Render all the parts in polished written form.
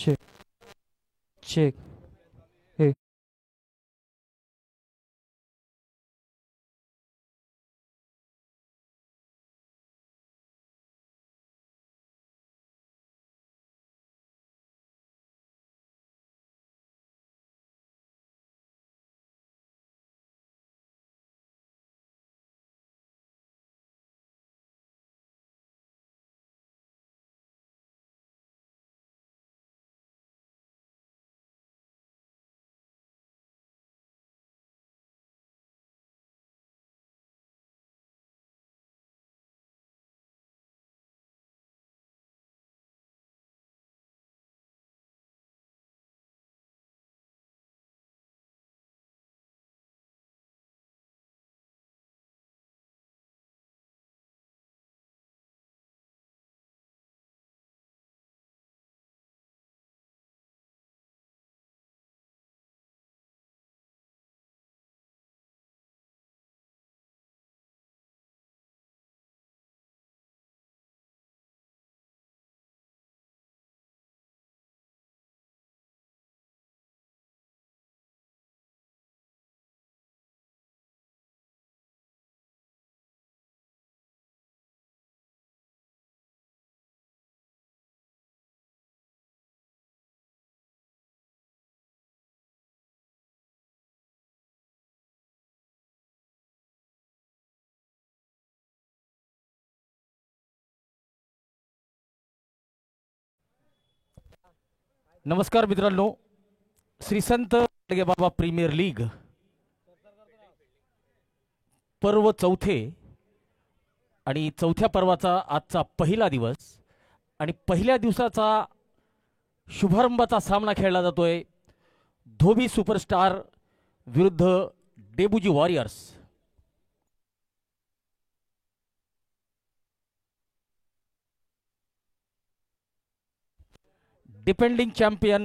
Check, check. Hey. नमस्कार मित्रांनो, Shri Sant Baba premier league पर्व चौथे आणि चौथ्या पर्वाचा आजचा पहिला दिवस आणि पहिल्या दिवसाचा शुभारंभाचा सामना खेळला जातोय धोबी सुपरस्टार विरुद्ध Debuji warriors. Depending champion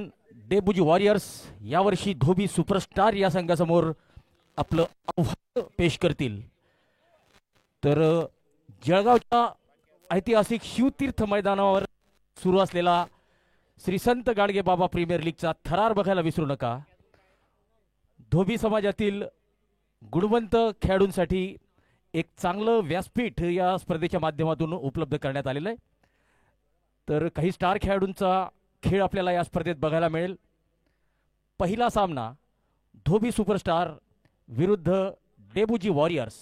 Debuji warriors यावर्षी धोबी सुपरस्टार या संघासमोर आपलं आव्हान पेश करतील. तर जळगावच्या ऐतिहासिक शिवतीर्थ मैदानावर सुरू असलेला श्री संत गाडगे बाबा प्रीमियर लीगचा थरार बघायला विसरू नका. धोबी समाजातील गुणवंत खेळाडूंसाठी एक चांगलं व्यासपीठ या स्पर्धेच्या माध्यमातून उपलब्ध करण्यात आलेलं आहे. तर काही स्टार खेळाडूंचा खेळ आपल्याला या स्पर्धेत बघायला मिळेल. पहिला सामना धोबी सुपरस्टार विरुद्ध डेबुजी वॉरियर्स.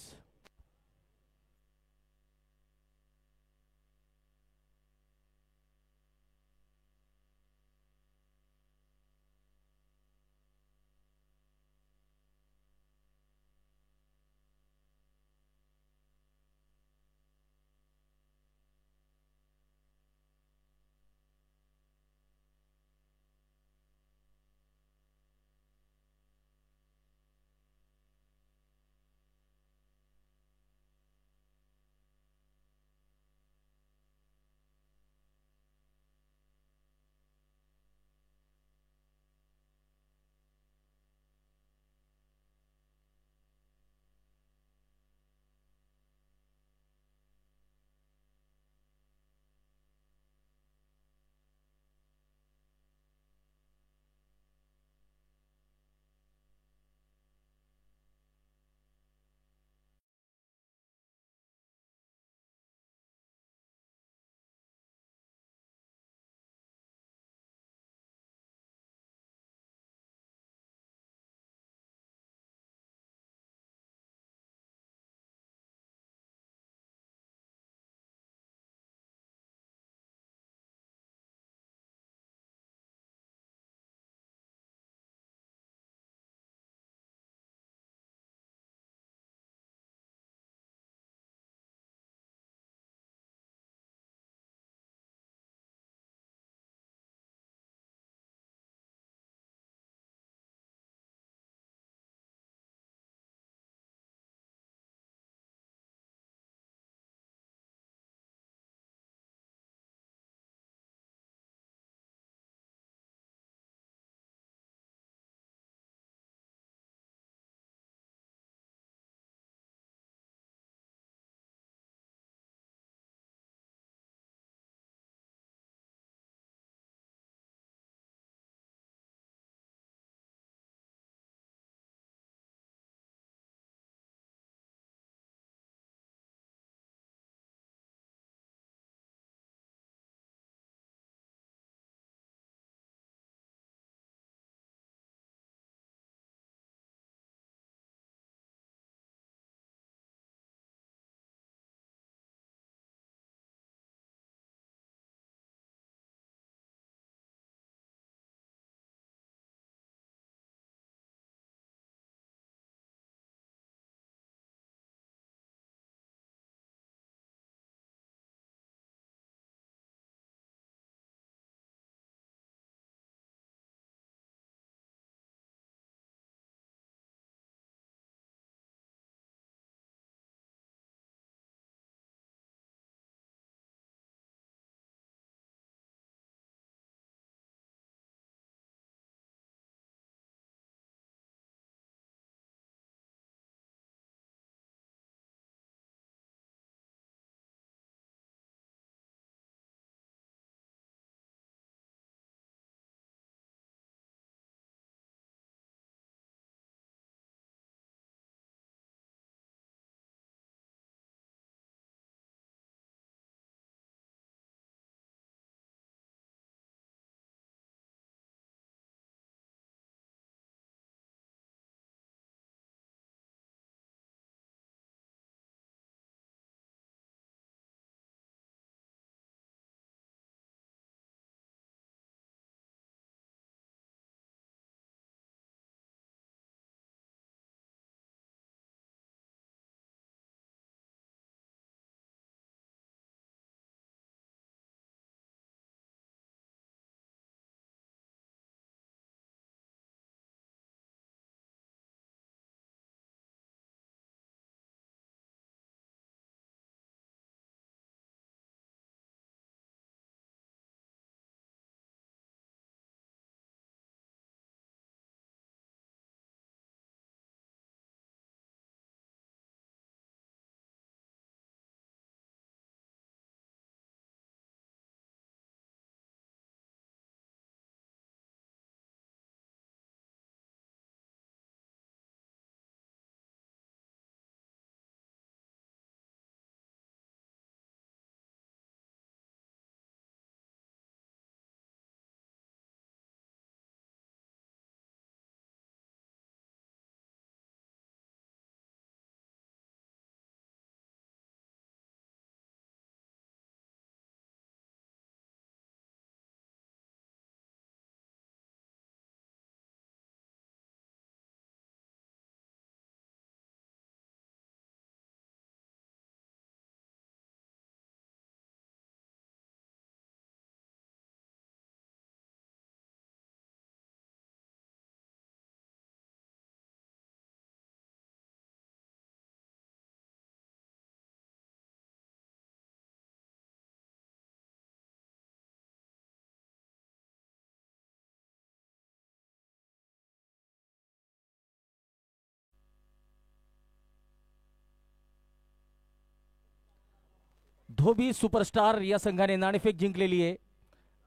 धोबी सुपरस्टार या संघाने नाणेफेक जिंकलेली आहे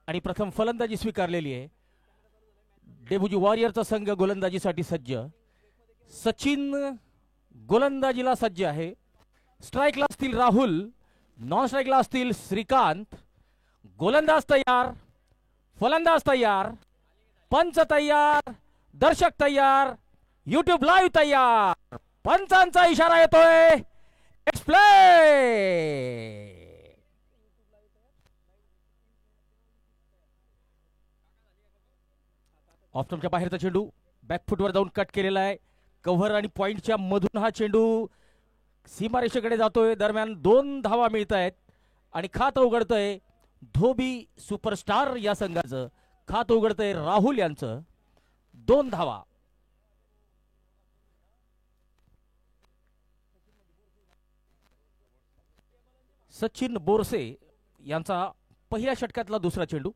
आणि प्रथम फलंदाजी स्वीकारलेली आहे. डेबुजी वॉरियरचा संघ गोलंदाजीसाठी सज्ज. सचिन गोलंदाजीला सज्ज आहे. स्ट्राईकला असतील राहुल, नॉन स्ट्राईकला असतील श्रीकांत. गोलंदाज तयार, फलंदाज तयार, पंच तयार, दर्शक तयार, युट्यूब लाईव्ह तयार. पंचांचा इशारा येतोय. प्ले. ऑफस्टंपच्या बाहेरचा चेंडू बॅकफुटवर जाऊन कट केलेला आहे. कव्हर आणि पॉइंटच्या मधून हा चेंडू सीमारेषेकडे जातोय. दरम्यान 2 धावा मिळत आहेत आणि खातं उघडतंय धोबी सुपरस्टार या संघाचं. खातं उघडतंय राहुल यांचं. 2 धावा. सचिन बोरसे यांचा पहिल्या षटकातला दुसरा चेंडू.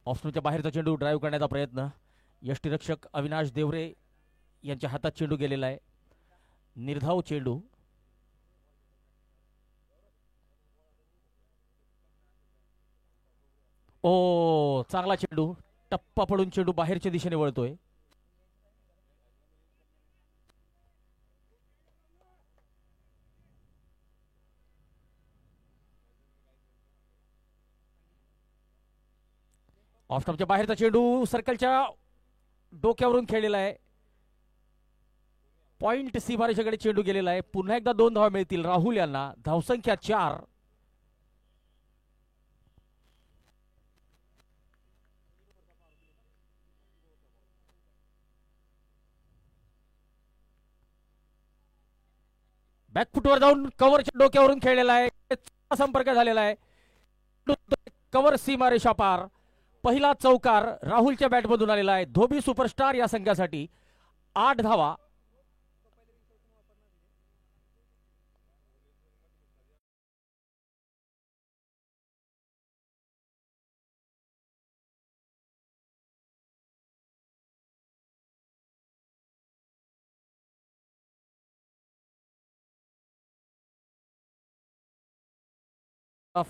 ऑफस्टंपच्या बाहेरचा चेंडू ड्राईव्ह करण्याचा प्रयत्न. यष्टीरक्षक अविनाश देवरे यांच्या हातात चेंडू गेलेला आहे. निर्धाव चेंडू. ओ चांगला चेंडू. टप्पा पडून चेंडू बाहेरच्या दिशेने वळतोय. ऑफस्टंपच्या बाहेरचा चेंडू सर्कलच्या डोक्यावरून खेळलेला आहे. पॉइंट सीमारेषेकडे चेंडू गेलेला आहे. पुन्हा एकदा 2 धावा मिळतील राहुल यांना. धावसंख्या 4. बॅकफुटवर जाऊन कव्हरच्या डोक्यावरून खेळलेला आहे. संपर्क झालेला आहे. कव्हर सीमारेषा पार. पहिला चौकार राहुलच्या बॅटमधून आलेला आहे. धोबी सुपरस्टार या संघासाठी 8 धावा.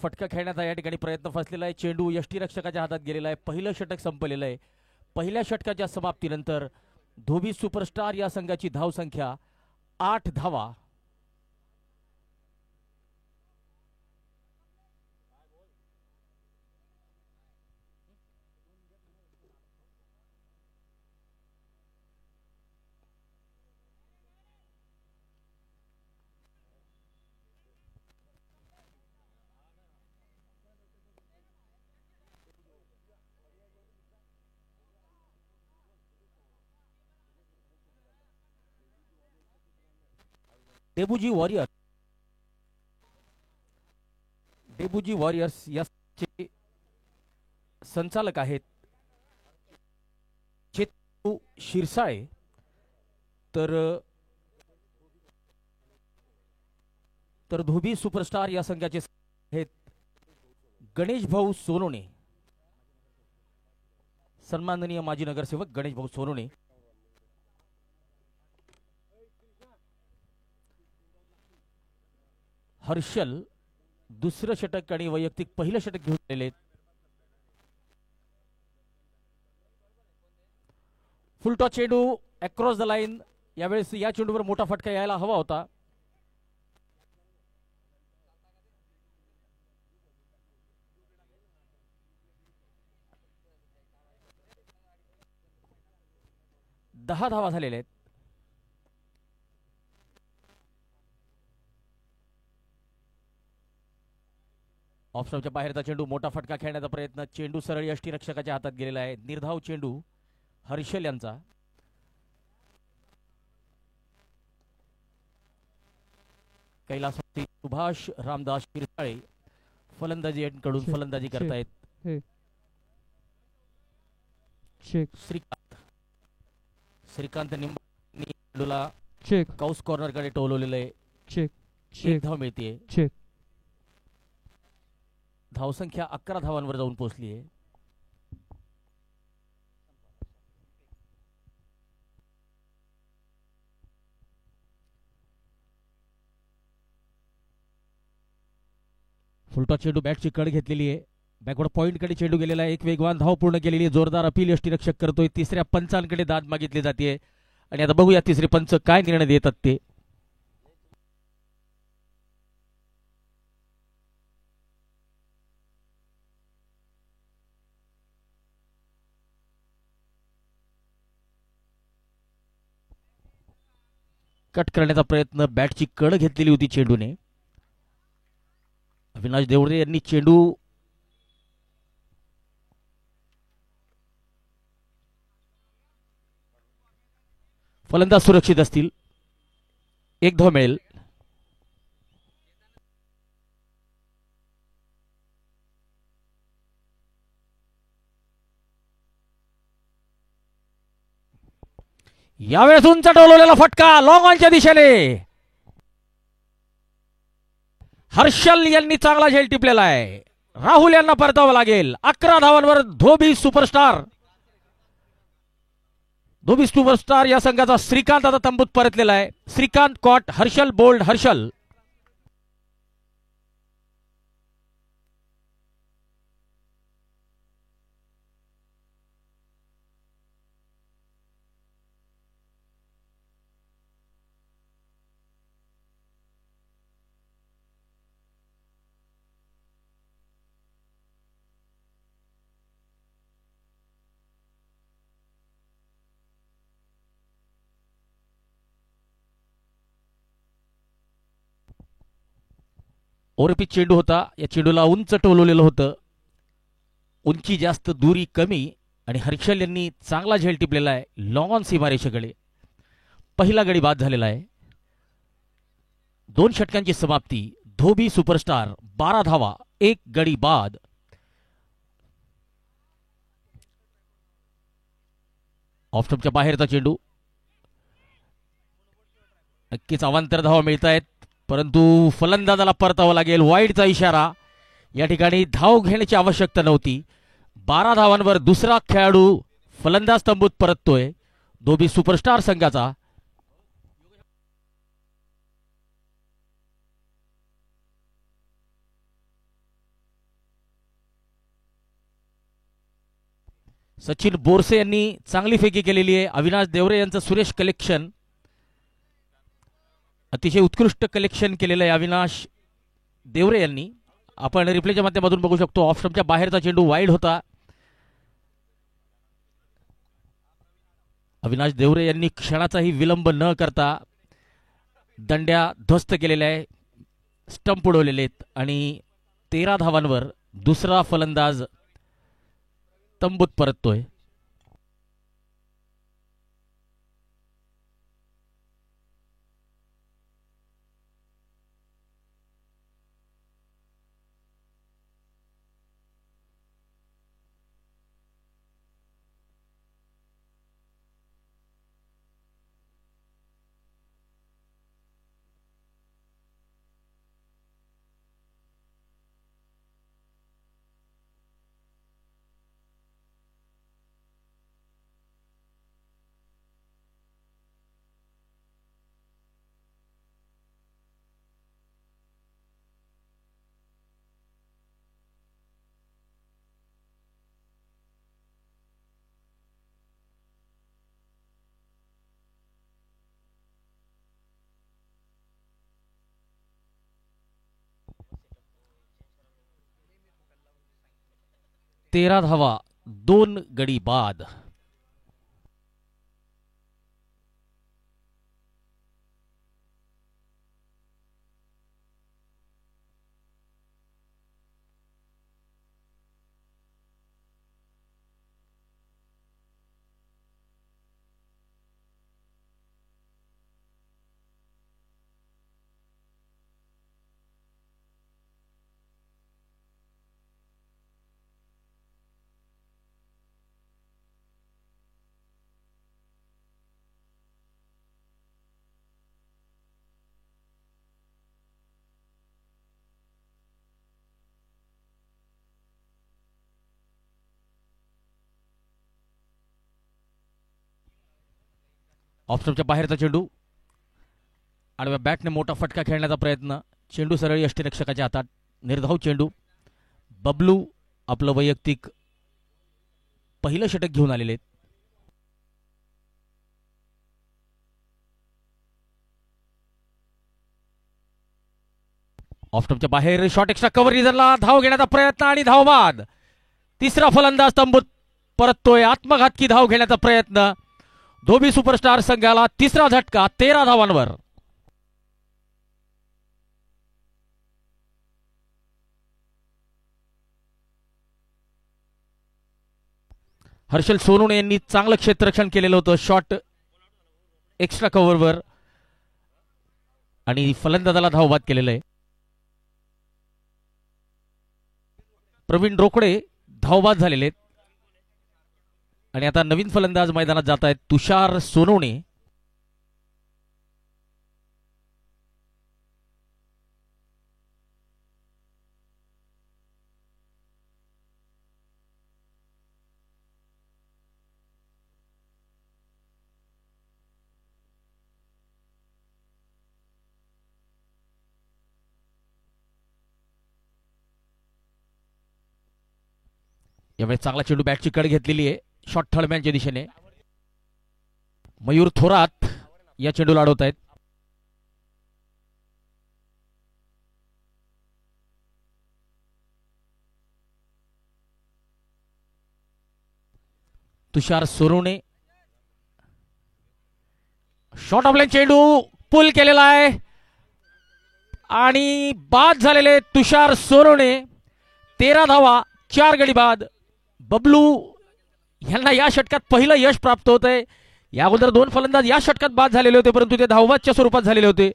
फटका खेळण्याचा या ठिकाणी प्रयत्न फसलेला आहे. चेंडू यष्टीरक्षकाच्या हातात गेलेला आहे. पहिलं षटक संपलेलं आहे. पहिल्या षटकाच्या समाप्तीनंतर धोबी सुपरस्टार या संघाची धावसंख्या 8 धावा. डेबुजी वॉरियर्स याचे संचालक आहेत चेतू शिरसाळे. तर धोबी सुपरस्टार या संघाचे आहेत गणेश भाऊ सोनोने. सन्माननीय माजी नगरसेवक गणेश भाऊ सोनोने. हर्षल दुसरं षटक आणि वैयक्तिक पहिलं षटक घेऊन आलेले. फुल टॉस चेंडू अक्रॉस द लाईन. यावेळेस या चेंडूवर मोठा फटका यायला हवा होता. दहा धावा झालेल्या आहेत. ऑफस्टंपच्या बाहेरचा चेंडू मोठा फटका खेळण्याचा प्रयत्न. चेंडू सरळ यष्टीरक्षकाच्या हातात गेलेला आहे. निर्धाव चेंडू हर्षल यांचा. कैलास सुभाष रामदास शिरसाळे फलंदाजी कडून फलंदाजी करतायत. श्रीकांत निंबूला कौस कॉर्नर कडे टोलवलेलं आहे. एक धाव मिळते. धावसंख्या 11 धावांवर जाऊन पोहोचली आहे. फुलटॉस चेंडू बॅटची कड घेतलेली आहे. बॅकवर्ड पॉईंटकडे चेंडू गेलेला आहे. एक वेगवान धाव पूर्ण केलेली आहे. जोरदार अपील यष्टीरक्षक करतोय. तिसऱ्या पंचांकडे दाद मागितली जाते आणि आता बघूया तिसरे पंच काय निर्णय देतात ते. कट करण्याचा प्रयत्न, बॅटची कड घेतलेली होती चेंडूने. अविनाश देवरे यांनी चेंडू फलंदाज सुरक्षित असतील. एक धाव मिळेल. यावेळेस उंच टोलवलेला फटका लॉंग ऑनच्या दिशेने. हर्षल यांनी चांगला झेल टिपलेला आहे. राहुल यांना परतावं लागेल. 11 धावांवर धोबी सुपरस्टार या संघाचा श्रीकांत आता तंबूत परतलेला आहे. Shrikant caught, Harshal bowled. हर्षल ओरपी चेंडू होता. या चेंडूला उंच टोलवलेलं होतं. उंची जास्त, दुरी कमी आणि हर्षल यांनी चांगला झेल टिपलेला आहे लॉंग ऑन सीमारेषेकडे. पहिला गडी बाद झालेला आहे. 2 षटकांची समाप्ती. धोबी सुपरस्टार 12 धावा, 1 गडी बाद. ऑफस्टंपच्या बाहेरचा चेंडू. नक्कीच अवांतर धावा मिळत आहेत, परंतु फलंदाजाला परतावं लागेल. वाईडचा इशारा. या ठिकाणी धाव घेण्याची आवश्यकता नव्हती. 12 धावांवर दुसरा खेळाडू फलंदाज तंबूत परततोय धोबी सुपरस्टार संघाचा. सचिन बोरसे यांनी चांगली फेकी केलेली आहे. अविनाश देवरे यांचं सुरेश कलेक्शन, अतिशय उत्कृष्ट कलेक्शन केलेलं आहे अविनाश देवरे यांनी. आपण रिप्लेच्या माध्यमातून बघू शकतो. ऑफस्टंपच्या बाहेरचा चेंडू वाईड होता. अविनाश देवरे यांनी क्षणाचाही विलंब न करता दंड्या ध्वस्त केलेल्या आहे, स्टंप उडवलेले आहेत आणि 13 धावांवर दुसरा फलंदाज तंबूत परततोय. तेरा धावा, 2 गडी बाद. ऑफस्टंपच्या बाहेरचा चेंडू. आडव्या बॅटने मोठा फटका खेळण्याचा प्रयत्न. चेंडू सरळ यष्टीरक्षकाच्या हातात. निर्धाव चेंडू. बबलू आपलं वैयक्तिक पहिलं षटक घेऊन आलेले आहेत. ऑफस्टंपच्या बाहेर शॉट एक्स्ट्रा कव्हर रिझनला धाव घेण्याचा प्रयत्न आणि धावबाद. तिसरा फलंदाज तंबूत परततोय. आत्मघातकी धाव घेण्याचा प्रयत्न. धोबी सुपरस्टार संघाला तिसरा झटका 13 धावांवर. हर्षल सोनवणे यांनी चांगलं क्षेत्ररक्षण केलेलं होतं शॉट एक्स्ट्रा कव्हरवर आणि फलंदाजाला धावबाद केलेलं आहे. प्रवीण रोकडे धावबाद झालेले आहेत आणि आता नवीन फलंदाज मैदानात जात आहेत तुषार सोनवणे. यावेळेस चांगला चेंडू बॅटची कड घेतलेली आहे शॉट थर्डमॅनच्या दिशेने. मयूर थोरात या चेंडूला अडवत आहेत. तुषार सोनवणे शॉट ऑफलाईन चेंडू पुल केलेला आहे आणि बाद झालेले तुषार सोनवणे. 13 धावा 4 गडी बाद. बबलू यांना या षटकात पहिलं यश प्राप्त होत आहे. या अगोदर 2 फलंदाज या षटकात बाद झालेले होते परंतु ते धावबादच्या स्वरूपात झालेले होते.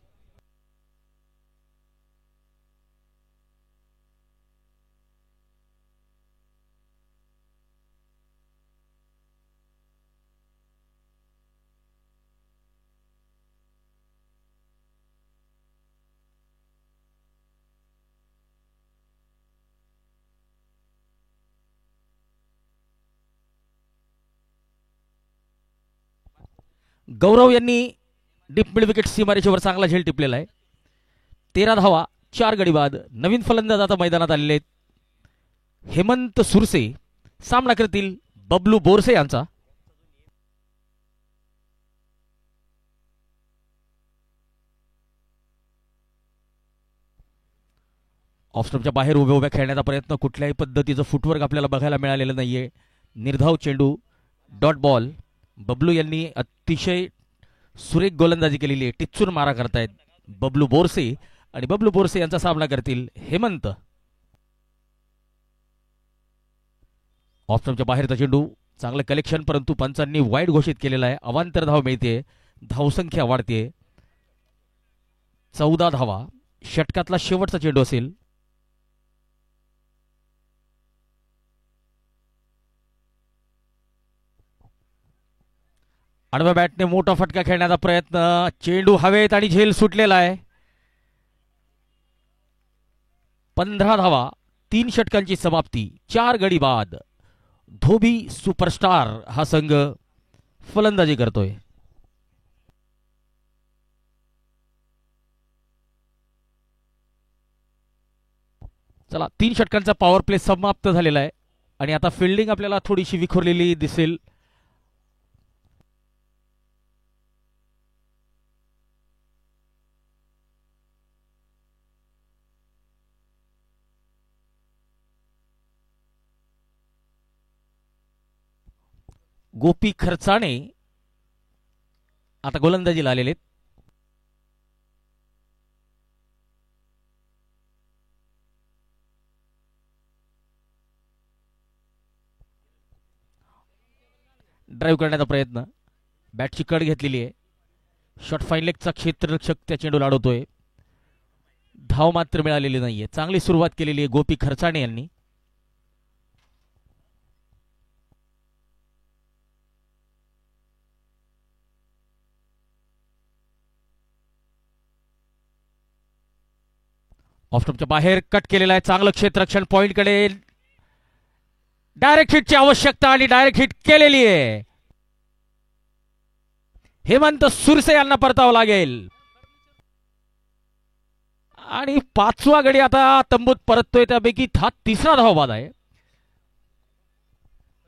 गौरव यांनी डीप मिड विकेट सीमारेषेवर चांगला झेल टिपलेला आहे. 13 धावा 4 गडी बाद. नवीन फलंदाज आता मैदानात आलेले आहेत. हेमंत सुरसे सामना करतील बबलू बोरसे यांचा. ऑफस्टंपच्या बाहेर उभ्या उभ्या खेळण्याचा प्रयत्न. कुठल्याही पद्धतीचं फुटवर्क आपल्याला बघायला मिळालेलं नाहीये. निर्धाव चेंडू डॉट बॉल. बबलू यांनी अतिशय सुरेख गोलंदाजी केलेली आहे. टिच्चून मारा करतायत बबलू बोरसे आणि बबलू बोरसे यांचा सामना करतील हेमंत. ऑफस्टंपच्या बाहेरचा चेंडू चांगलं कलेक्शन परंतु पंचांनी वाईड घोषित केलेला आहे. अवांतर धाव मिळते. धावसंख्या वाढते. 14 धावा. षटकातला शेवटचा चेंडू असेल. आडव्या बॅटने मोठा फटका खेळण्याचा प्रयत्न. चेंडू हवेत आणि झेल सुटलेला आहे. 15 धावा 3 षटकांची समाप्ती 4 गडी बाद. धोबी सुपरस्टार हा संघ फलंदाजी करतोय. चला 3 षटकांचा पॉवर प्ले समाप्त झालेला आहे आणि आता फिल्डिंग आपल्याला थोडीशी विखुरलेली दिसेल. गोपी खर्चाणे आता गोलंदाजीला आलेले आहेत. ड्राईव्ह करण्याचा प्रयत्न. बॅटची कड घेतलेली आहे. शॉट फाईन लेगचा क्षेत्ररक्षक त्या चेंडूला अडवतोय. धाव मात्र मिळालेली नाहीये. चांगली सुरुवात केलेली आहे गोपी खर्चाणे यांनी. ऑफस्टंपच्या बाहेर कट केलेला आहे. चांगलं क्षेत्ररक्षण पॉइंटकडे. डायरेक्ट हिटची आवश्यकता आणि डायरेक्ट हिट केलेली आहे. हेमंत सुरसे यांना परतावं लागेल आणि 5वा गडी आता तंबूत परततोय, त्यापैकी हा 3रा धावबाद आहे.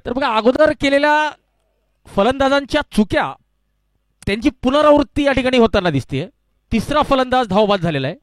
तर बघा, अगोदर केलेल्या फलंदाजांच्या चुक्या त्यांची पुनरावृत्ती या ठिकाणी होताना दिसते. 3रा फलंदाज धावबाद झालेला आहे.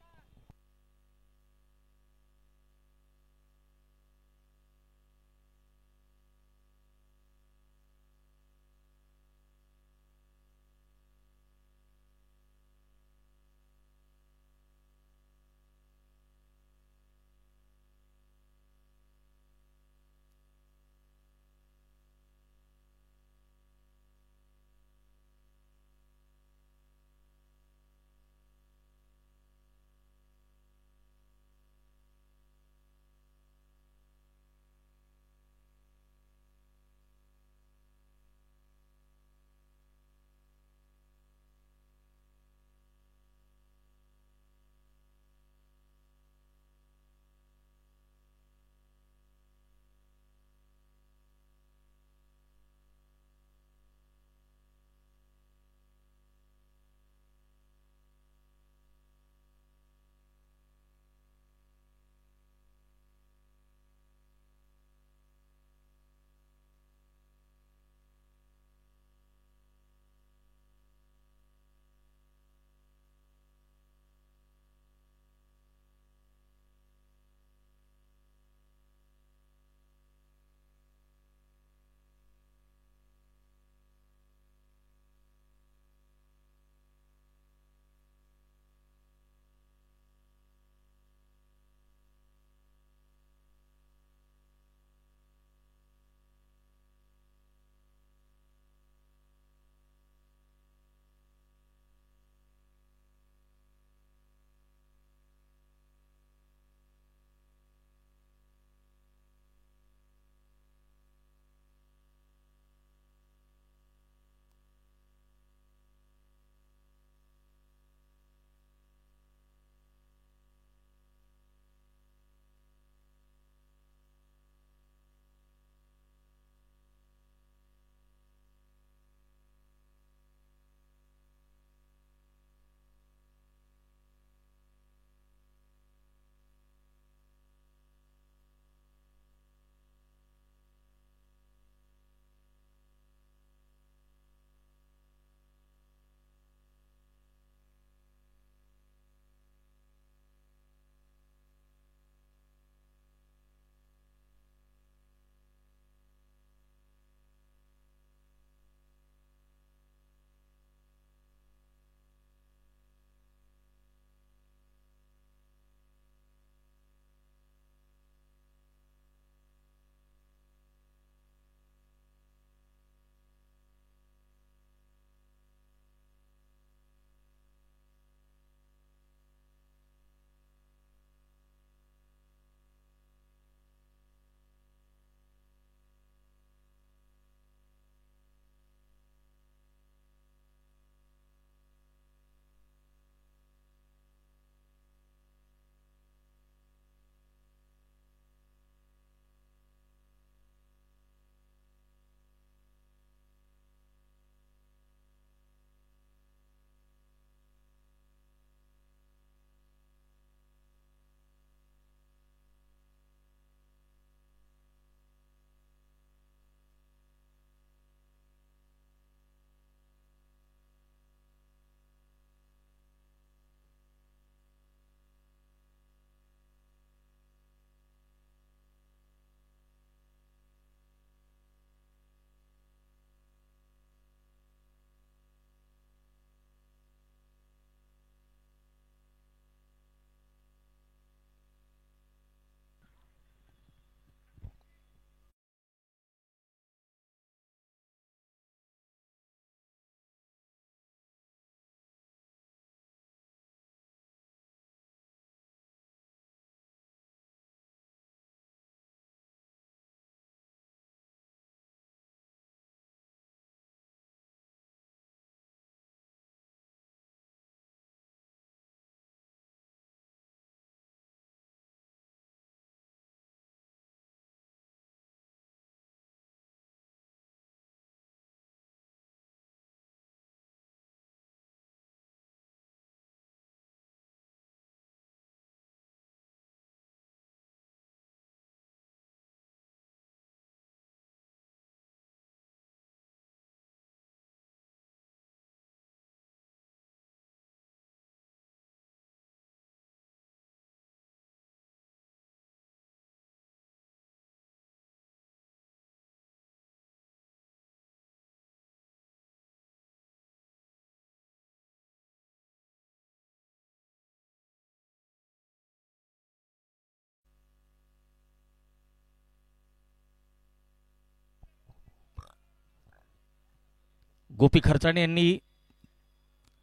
गोपी खर्चाणे यांनी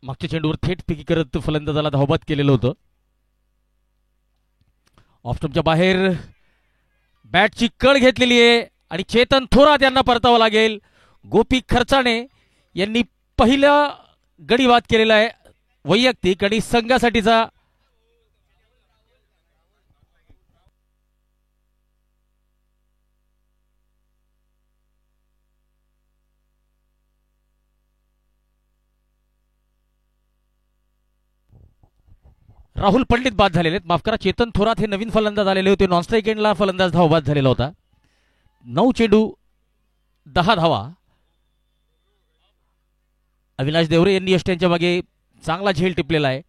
मागच्या चेंडूवर थेट पिकी करत फलंदाजाला धावबाद केलेलं होतं. ऑफस्टंपच्या बाहेर बॅटची कळ घेतलेली आहे आणि चेतन थोरात यांना परतावं लागेल. गोपी खर्चाणे यांनी पहिला गडी बाद केलेला आहे वैयक्तिक आणि संघासाठीचा. राहुल पंडित बाद झालेले आहेत, माफ करा. चेतन थोरात हे नवीन फलंदाज आलेले होते. नॉन स्ट्राईक एंडला फलंदाज धावबाद झालेला होता. 9 चेंडू 10 धावा. अविनाश देवरे यांनी यष्ट्यांच्या मागे चांगला झेल टिपलेला आहे.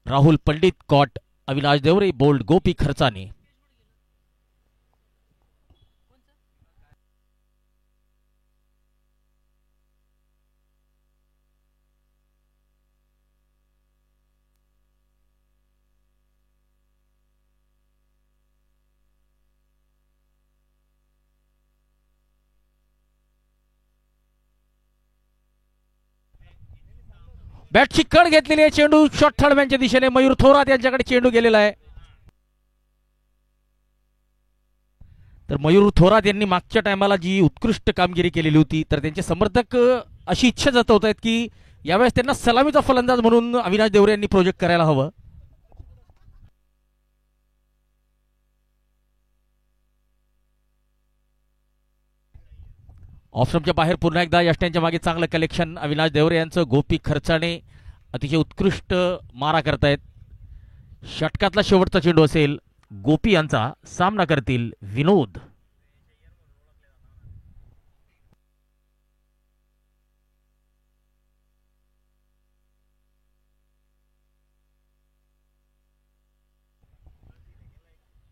राहुल पंडित कॉट, अविनाश देवरे बोल्ड, गोपी खर्चाणे. बॅटची कड घेतलेली आहे. चेंडू शॉर्ट थर्डमॅनच्या दिशेने मयूर थोरात यांच्याकडे चेंडू गेलेला आहे. तर मयूर थोरात यांनी मागच्या टायमाला जी उत्कृष्ट कामगिरी केलेली होती, तर त्यांचे समर्थक अशी इच्छा जतवत आहेत की यावेळेस त्यांना सलामीचा फलंदाज म्हणून अविनाश देवरे यांनी प्रोजेक्ट करायला हवं. ऑफस्टंपच्या बाहेर पुन्हा एकदा यष्ट्यांच्या मागे चांगलं कलेक्शन अविनाश देवरे यांचं. गोपी खर्चाणे अतिशय उत्कृष्ट मारा करतायत. षटकातला शेवटचा चेंडू असेल. गोपी यांचा सामना करतील विनोद.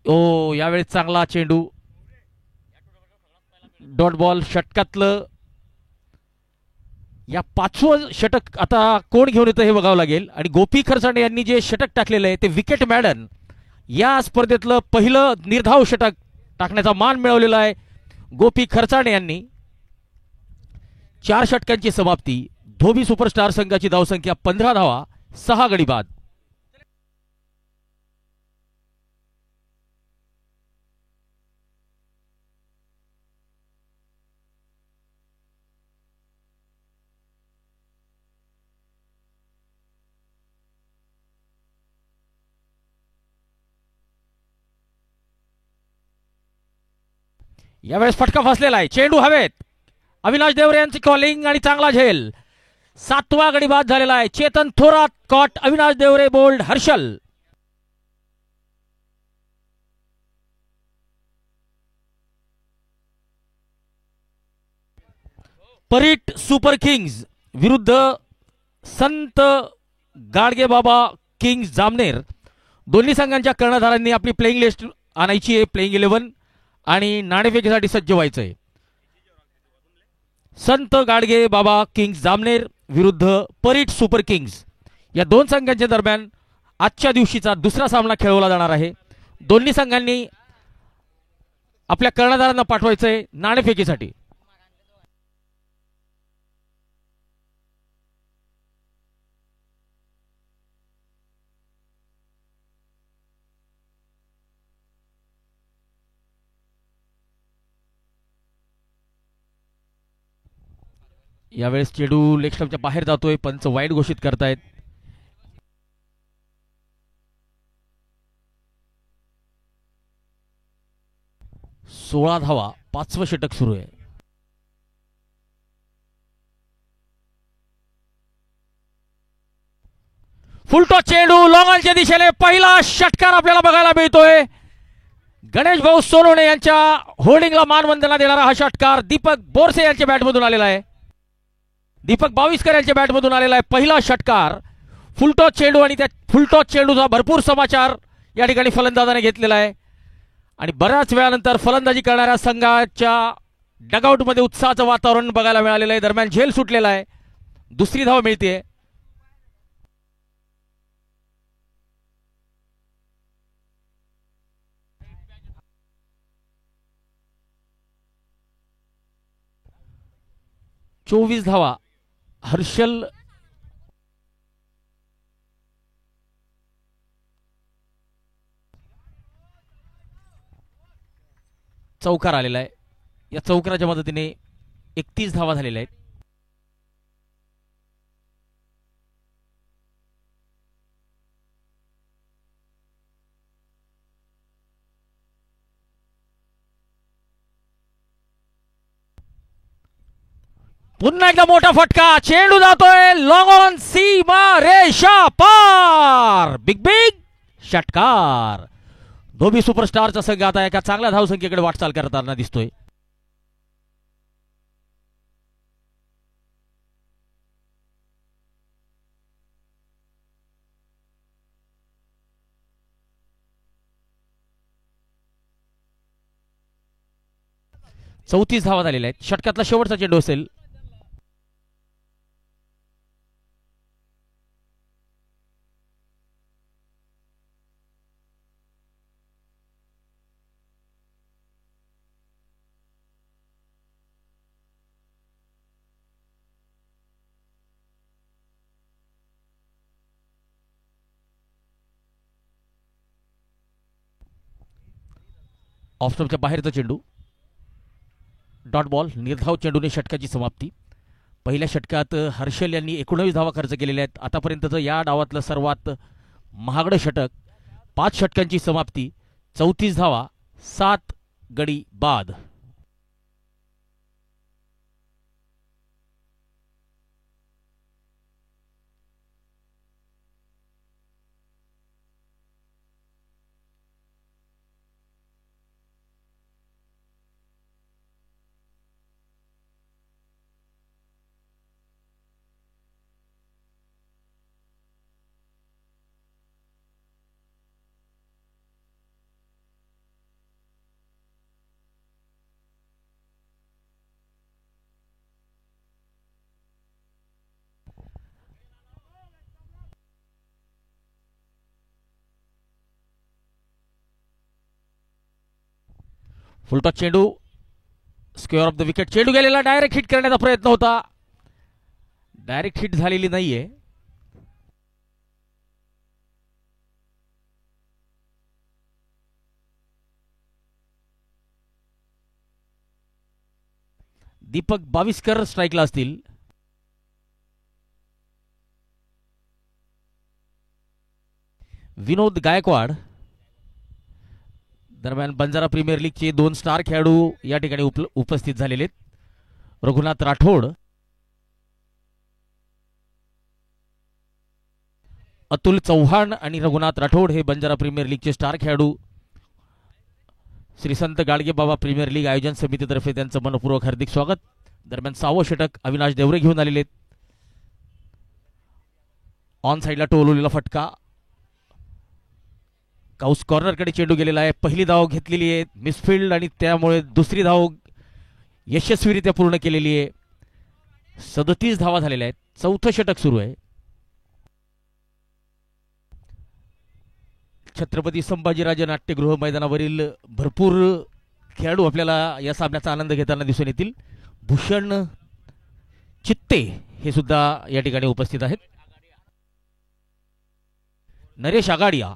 ओ यावेळेस चांगला चेंडू, डॉट बॉल. षटकातलं या 5वं षटक आता कोण घेऊन येतं हे बघावं लागेल. आणि गोपी खर्चाणे यांनी जे षटक टाकलेलं आहे ते विकेट मॅडन या स्पर्धेतलं पहिलं निर्धाव षटक टाकण्याचा मान मिळवलेला आहे गोपी खर्चाणे यांनी. 4 षटकांची समाप्ती. धोबी सुपरस्टार संघाची धावसंख्या 15 धावा, 6 गडी बाद. यावेळेस फटका फसलेला आहे. चेंडू हवेत. अविनाश देवरे यांची कॉलिंग आणि चांगला झेल. 7वा गडी बाद झालेला आहे. Chetan Thorat caught, Avinash Deore bowled, Harshal. Parit super kings विरुद्ध संत गाडगे बाबा किंग्ज जामनेर. दोन्ही संघांच्या कर्णधारांनी आपली प्लेइंग लिस्ट आणायची आहे, प्लेइंग 11, आणि नाणेफेकीसाठी सज्ज व्हायचंय. संत गाडगे बाबा किंग्ज जामनेर विरुद्ध परीट सुपर किंग्ज या दोन संघांच्या दरम्यान आजच्या दिवशीचा दुसरा सामना खेळवला जाणार आहे. दोन्ही संघांनी आपल्या कर्णधारांना पाठवायचंय नाणेफेकीसाठी. यावेळेस चेंडू लेग स्टंपच्या बाहेर जातोय. पंच वाईड घोषित करतायत. सोळा धावा, 5वं षटक सुरू आहे. फुलटॉस चेंडू लॉंगॉनच्या दिशेने पहिला षटकार आपल्याला बघायला मिळतोय. गणेश भाऊ सोलोणे यांच्या होल्डिंगला मानवंदना देणारा हा षटकार दीपक बोरसे यांच्या बॅटमधून आलेला आहे. दीपक बाविस्कर यांच्या बॅटमधून आलेला आहे पहिला षटकार. फुलटॉस चेंडू आणि त्या फुलटॉस चेंडूचा भरपूर समाचार या ठिकाणी फलंदाजाने घेतलेला आहे. आणि बऱ्याच वेळानंतर फलंदाजी करणाऱ्या संघाच्या डगआउटमध्ये उत्साहाचं वातावरण बघायला मिळालेलं आहे. दरम्यान झेल सुटलेला आहे. दुसरी धाव मिळते. चोवीस धावा हर्षल चौकार आलेला आहे. या चौकाराच्या मदतीने 31 धावा झालेल्या आहेत. पुन्हा एकदा मोठा फटका, चेंडू जातोय लॉंग ऑन, सीमा रेषा पार, बिग बिग षटकार. धोबी सुपरस्टारचा संघ आता एका चांगल्या धावसंख्येकडे वाटचाल करताना दिसतोय. चौतीस धावा झालेल्या आहेत. षटकातला शेवटचा चेंडू असेल. ऑफस्टॉपच्या बाहेरचा चेंडू, डॉट बॉल, निर्धाव चेंडूने षटकाची समाप्ती. पहिल्या षटकात हर्षल यांनी 19 धावा खर्च केलेल्या आहेत. आतापर्यंतचं या डावातलं सर्वात महागडं षटक. 5 षटकांची समाप्ती, 34 धावा, 7 गडी बाद. फुलटॉस चेंडू, स्क्वेअर ऑफ द विकेट. चेंडू गेलेला, डायरेक्ट हिट करण्याचा प्रयत्न होता, डायरेक्ट हिट झालेली नाहीये. दीपक बाविस्कर स्ट्राईकला असतील. विनोद गायकवाड. दरम्यान बंजारा प्रीमियर लीगचे 2 स्टार खेळाडू या ठिकाणी उपस्थित झालेले आहेत. रघुनाथ राठोड, अतुल चव्हाण आणि रघुनाथ राठोड हे बंजारा प्रीमियर लीगचे स्टार खेळाडू. श्री संत गाडगे बाबा प्रीमियर लीग आयोजन समितीतर्फे त्यांचं मनपूर्वक हार्दिक स्वागत. दरम्यान 6वं षटक अविनाश देवरे घेऊन आलेले आहेत. ऑन साईडला टोलवलेला फटका, काउस कॉर्नरकडे चेंडू गेलेला आहे. पहिली धाव घेतलेली आहे मिसफिल्ड आणि त्यामुळे दुसरी धाव यशस्वीरित्या पूर्ण केलेली आहे. 37 धावा झालेल्या आहेत. 4थं षटक सुरू आहे. छत्रपती संभाजीराजे नाट्यगृह मैदानावरील भरपूर खेळाडू आपल्याला या सामन्याचा आनंद घेताना दिसून येतील. भूषण चित्ते हे सुद्धा या ठिकाणी उपस्थित आहेत. नरेश आगाडिया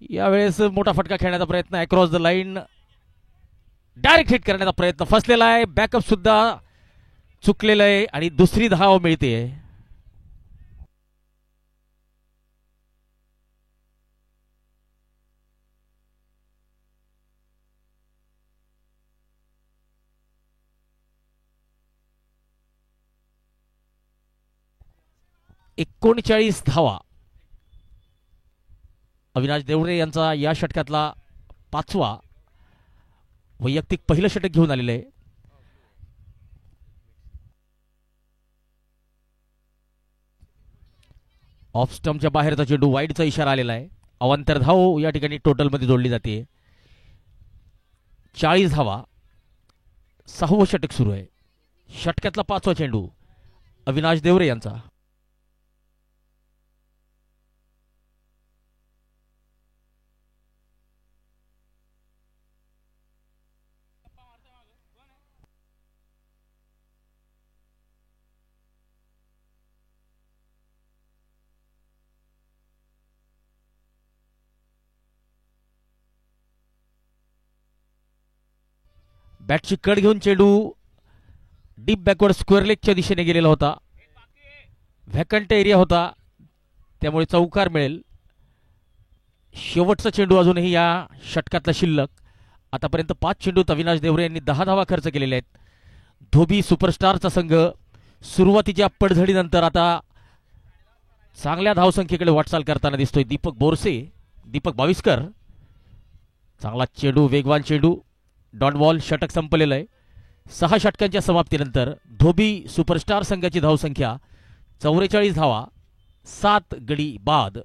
यावेळेस मोठा फटका खेळण्याचा प्रयत्न, across the line, direct hit करण्याचा प्रयत्न फसलेला आहे. बॅकअप सुद्धा चुकलेलं आहे आणि दुसरी धाव मिळते. एकोणचाळीस धावा. अविनाश देवरे यांचा या षटकातला 5वा वैयक्तिक पहिलं षटक घेऊन आलेलं आहे. ऑफ स्टंपच्या बाहेरचा चेंडू, वाईडचा इशारा आलेला आहे. अवांतर धाव या ठिकाणी टोटलमध्ये जोडली जाते. 40 धावा. 6वं षटक सुरू आहे. षटकातला 5वा चेंडू अविनाश देवरे यांचा. बॅटची कड घेऊन चेंडू डीप बॅकवर्ड स्क्वेअर लेगच्या दिशेने गेलेला होता. व्हॅकंट एरिया होता, त्यामुळे चौकार मिळेल. शेवटचा चेंडू अजूनही या षटकातला शिल्लक. आतापर्यंत 5 चेंडूत अविनाश देवरे यांनी 10 धावा खर्च केलेले आहेत. धोबी सुपरस्टारचा संघ सुरुवातीच्या पडझडीनंतर आता चांगल्या धावसंख्येकडे वाटचाल करताना दिसतोय. दीपक बाविस्कर, चांगला चेंडू, वेगवान चेंडू, डॉट बॉल. षटक संपलेलं आहे. 6 षटकांच्या समाप्तीनंतर धोबी सुपरस्टार संघाची धावसंख्या 44 धावा, 7 गडी बाद.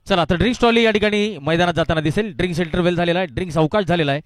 चला तर ड्रिंक्स ट्रॉली या ठिकाणी मैदानात जाताना दिसेल. ड्रिंक्स इंटरव्हेल झालेला आहे, ड्रिंक्स अवकाश झालेला आहे.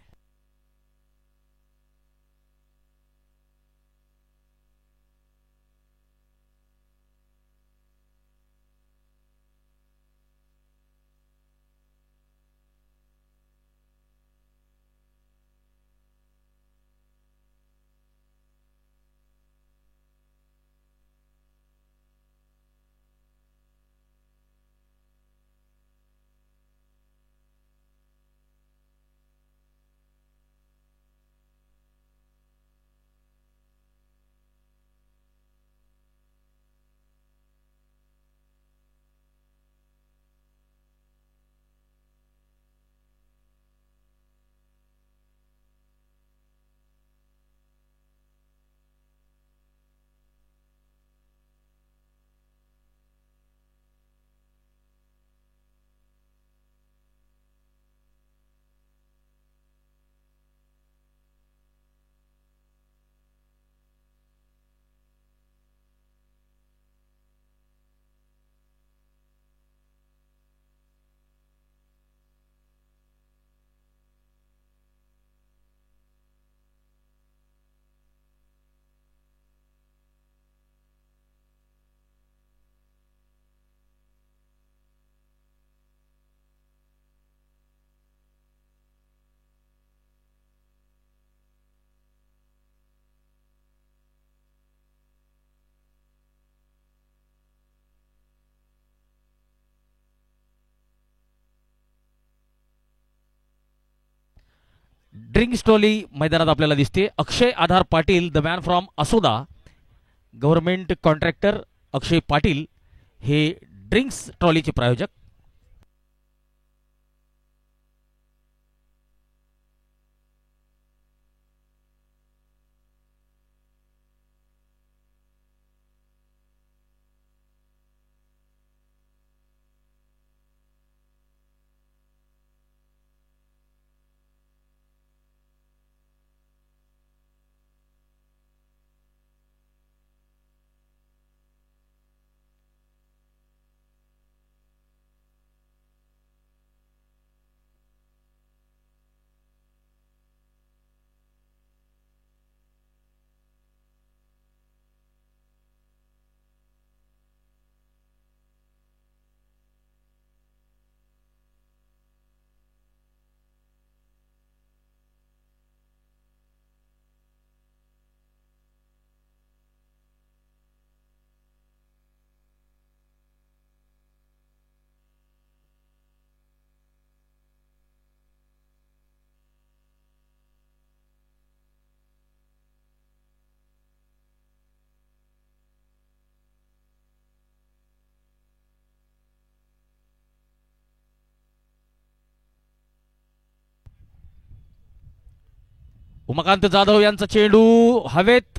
ड्रिंक्स ट्रॉली मैदानात आपल्याला दिसते. Akshay Aadhar Patil, the man from Asoda, government contractor Akshay Patil हे ड्रिंक्स ट्रॉलीचे प्रायोजक. उमाकांत जाधव यांचा चेंडू हवेत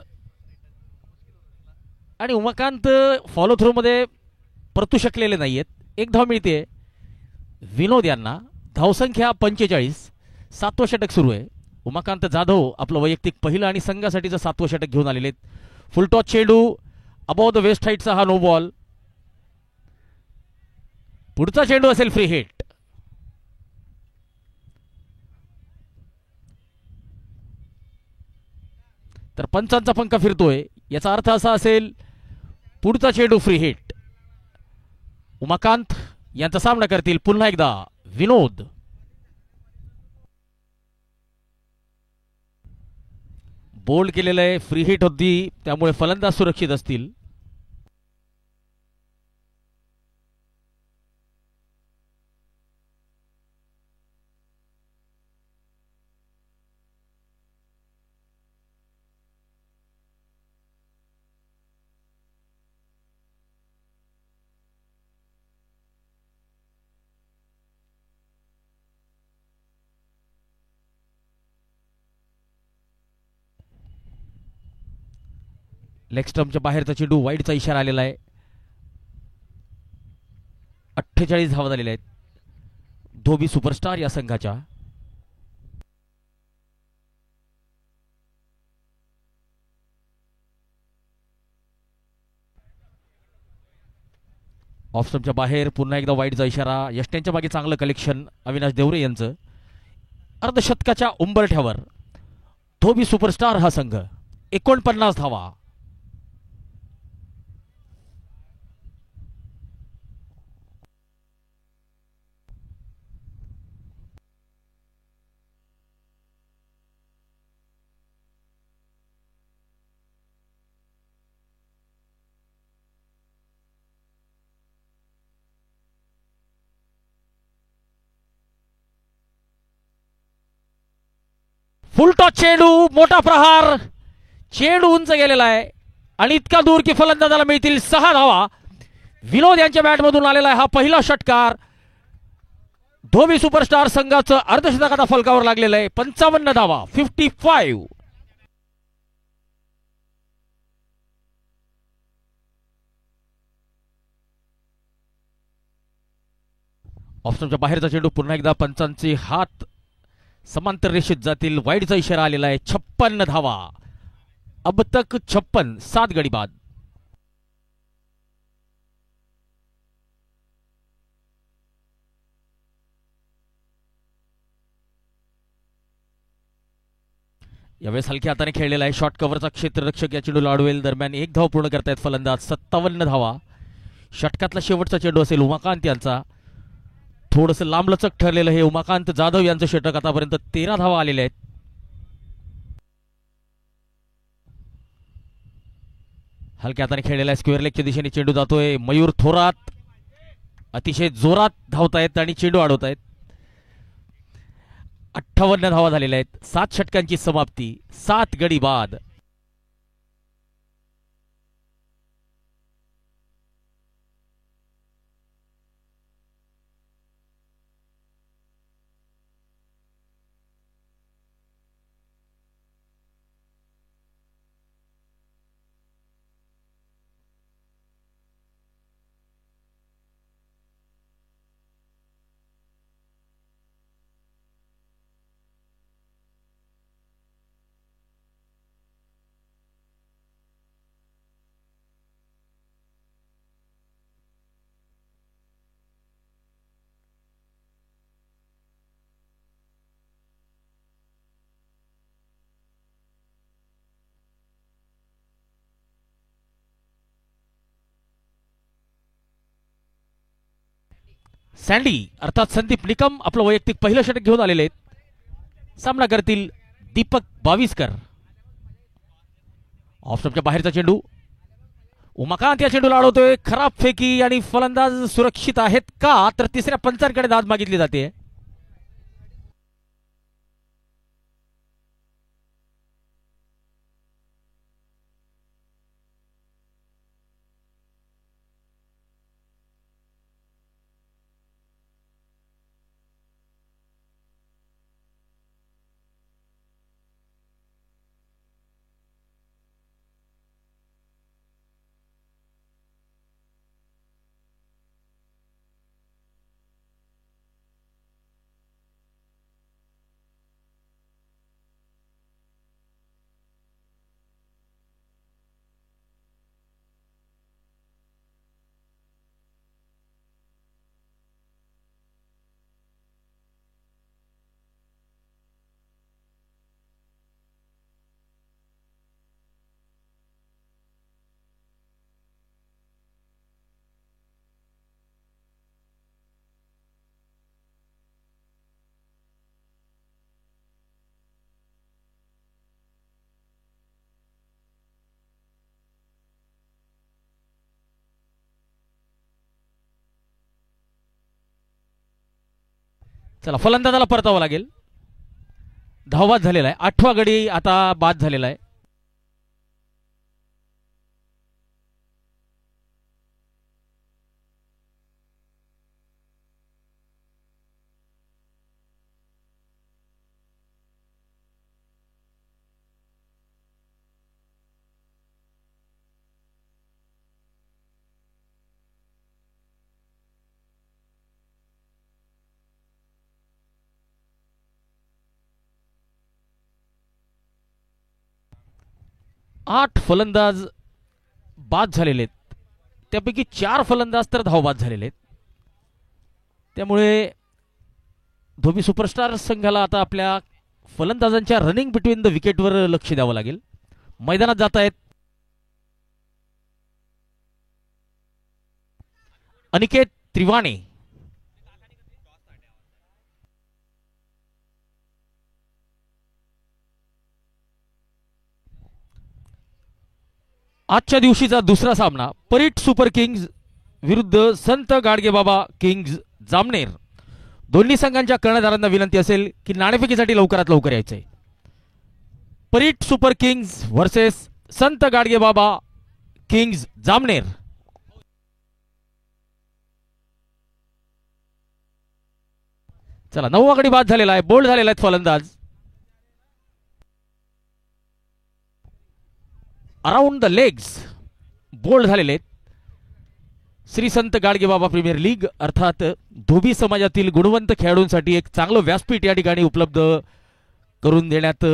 आणि उमाकांत फॉलो थ्रू मध्ये परतू शकलेले नाहीयेत. एक धाव मिळते विनोद यांना. धावसंख्या 45. 7वं षटक सुरू आहे. उमाकांत जाधव आपलं वैयक्तिक पहिलं आणि संघासाठीचं 7वं षटक घेऊन आलेले. फुलटॉस चेंडू अबॉव द वेस्ट हाईटचा हा नो बॉल. पुढचा चेंडू असेल फ्री हिट. तर पंचांचा पंखा फिरतोय, याचा अर्थ असा असेल पुढचा चेंडू फ्री हिट. उमाकांत यांचा सामना करतील पुन्हा एकदा विनोद. बोल्ड केलेलं आहे, फ्री हिट होती, त्यामुळे फलंदाज सुरक्षित असतील. लेग स्टंपच्या बाहेरचा चेंडू, वाईडचा इशारा आलेला आहे. 48 धावा झालेल्या आहेत धोबी सुपरस्टार या संघाच्या. ऑफ स्टंपच्या बाहेर पुन्हा एकदा वाईडचा इशारा. यष्ट्यांच्या मागे चांगलं कलेक्शन अविनाश देवरे यांचं. अर्धशतकाच्या उंबरठ्यावर धोबी सुपरस्टार हा संघ. 49 धावा. फुल टॉस चेंडू, मोठा प्रहार. चेंडू उंच गेलेला आहे आणि इतका दूर की फलंदाजाला मिळतील 6 धावा. विनोद यांच्या बॅटमधून आलेला आहे हा पहिला षटकार. धोबी सुपरस्टार संघाचं अर्धशतकाचा फलकावर लागलेलं आहे. 55 धावा, 55. ऑप्शनच्या बाहेरचा चेंडू, पुन्हा एकदा पंचांचे हात समांतर रेषेत जातील. वाईडचा इशारा आलेला आहे. 56 धावा. अब तक 56, 7 गडी बाद. यावेळेस हलक्या हाताने खेळलेला आहे. शॉर्ट कव्हरचा क्षेत्ररक्षक या चेंडूला अडवेल. दरम्यान 1 धाव पूर्ण करतायत फलंदाज. 57 धावा. षटकातला शेवटचा चेंडू असेल उमाकांत यांचा. थोडंसं लांबलचक ठरलेलं हे उमाकांत जाधव यांचं षटक. आतापर्यंत 13 धावा आलेल्या आहेत. हलक्या हाताने खेळलेला आहे. स्क्वेअर लेगच्या दिशेने चेंडू जातोय. मयूर थोरात अतिशय जोरात धावतायत आणि चेंडू अडवतायत. 58 धावा झालेल्या आहेत. 7 षटकांची समाप्ती, 7 गडी बाद. सँडी अर्थात संदीप निकम आपलं वैयक्तिक पहिलं षटक घेऊन आलेले आहेत. सामना करतील दीपक बाविस्कर. ऑफस्टंपच्या बाहेरचा चेंडू, उमाकांत या चेंडूला अडवतोय. खराब फेकी आणि फलंदाज सुरक्षित आहेत का, तर तिसऱ्या पंचांकडे दाद मागितली जाते. चला, फलंदाजाला परतावं लागेल. धावबाद झालेला आहे. 8वा गडी आता बाद झालेला आहे. 8 फलंदाज बाद झालेले आहेत, त्यापैकी 4 फलंदाज तर धावबाद झालेले आहेत. त्यामुळे धोबी सुपरस्टार संघाला आता आपल्या फलंदाजांच्या रनिंग बिटवीन द विकेटवर लक्ष द्यावं लागेल. मैदानात जात आहेत अनिकेत त्रिवाणी, आजच्या दिवशीचा दुसरा सामना परीट सुपर किंग्ज विरुद्ध संत गाडगेबाबा किंग्ज जामनेर. दोन्ही संघांच्या कर्णधारांना विनंती असेल की नाणेफेकीसाठी लवकरात लवकर यायचंय. परीट सुपर किंग्ज वर्सेस संत गाडगेबाबा किंग्ज जामनेर. चला 9 गडी बाद झालेला आहे, बोल्ड झालेला आहेत फलंदाज. अराउंड द लेग्स बोल्ड झालेले आहेत. श्री संत गाडगेबाबा प्रीमियर लीग अर्थात धोबी समाजातील गुणवंत खेळाडूंसाठी एक चांगलं व्यासपीठ या ठिकाणी उपलब्ध करून देण्यात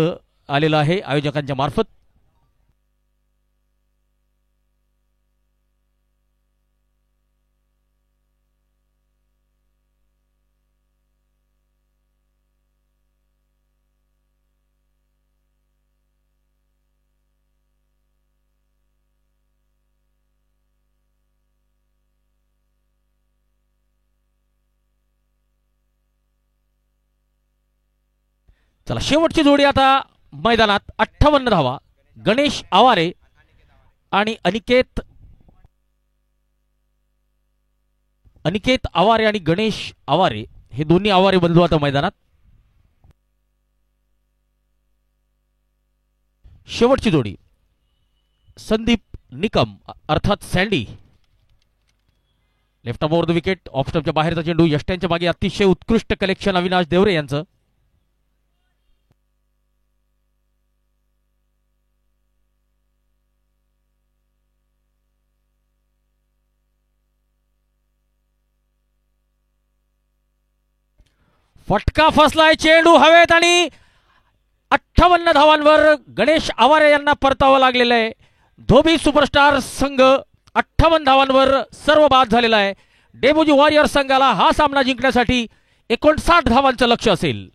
आलेलं आहे आयोजकांच्या मार्फत. चला शेवटची जोडी आता मैदानात. 58 धावा. गणेश आवारे आणि अनिकेत आवारे आणि गणेश आवारे हे दोन्ही आवारे बंधू आता मैदानात. शेवटची जोडी संदीप निकम अर्थात Sandy, left over the wicket. Off स्टंपच्या बाहेरचा चेंडू. यष्ट्यांच्या मागे अतिशय उत्कृष्ट कलेक्शन अविनाश देवरे यांचं. फटका फसलाय, चेंडू हवेत आणि 58 धावांवर गणेश आवारे यांना परतावं लागलेलं आहे. धोबी सुपरस्टार संघ 58 धावांवर सर्व बाद झालेला आहे. डेबुजी वॉरियर संघाला हा सामना जिंकण्यासाठी 59 धावांचं लक्ष असेल.